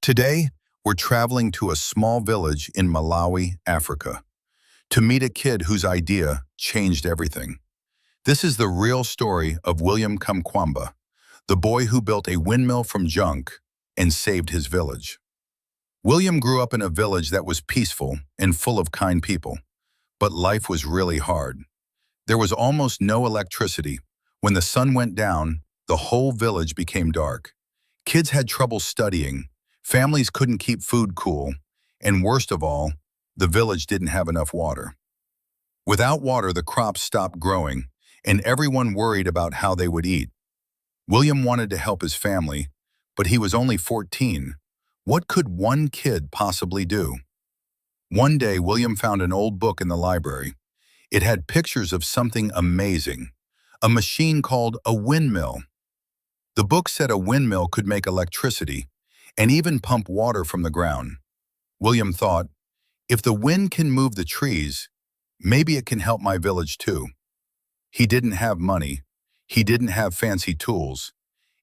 Today, we're traveling to a small village in Malawi, Africa, to meet a kid whose idea changed everything. This is the real story of William Kamkwamba, the boy who built a windmill from junk and saved his village. William grew up in a village that was peaceful and full of kind people, but life was really hard. There was almost no electricity. When the sun went down, the whole village became dark. Kids had trouble studying, families couldn't keep food cool, and worst of all, the village didn't have enough water. Without water, the crops stopped growing, and everyone worried about how they would eat. William wanted to help his family, but he was only 14. What could one kid possibly do? One day, William found an old book in the library. It had pictures of something amazing, a machine called a windmill. The book said a windmill could make electricity and even pump water from the ground. William thought, if the wind can move the trees, maybe it can help my village too. He didn't have money, he didn't have fancy tools,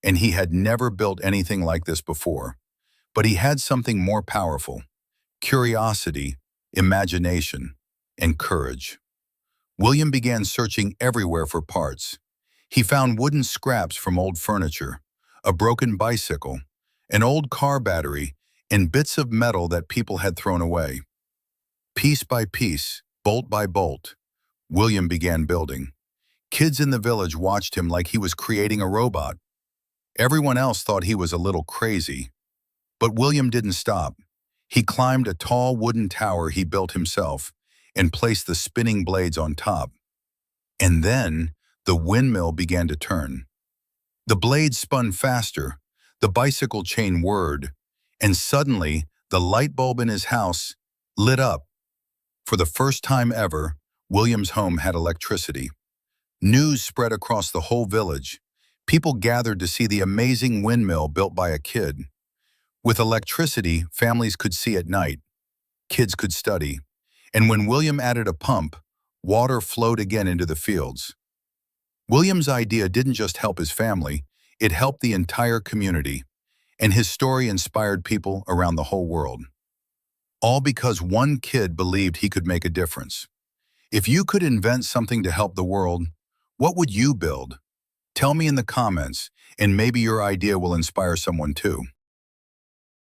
and he had never built anything like this before. But he had something more powerful: curiosity, imagination, and courage. William began searching everywhere for parts. He found wooden scraps from old furniture, a broken bicycle, an old car battery, and bits of metal that people had thrown away. Piece by piece, bolt by bolt, William began building. Kids in the village watched him like he was creating a robot. Everyone else thought he was a little crazy. But William didn't stop. He climbed a tall wooden tower he built himself and placed the spinning blades on top. And then the windmill began to turn. The blades spun faster, the bicycle chain whirred, and suddenly the light bulb in his house lit up. For the first time ever, William's home had electricity. News spread across the whole village. People gathered to see the amazing windmill built by a kid. With electricity, families could see at night, kids could study, and when William added a pump, water flowed again into the fields. William's idea didn't just help his family, it helped the entire community, and his story inspired people around the whole world. All because one kid believed he could make a difference. If you could invent something to help the world, what would you build? Tell me in the comments, and maybe your idea will inspire someone too.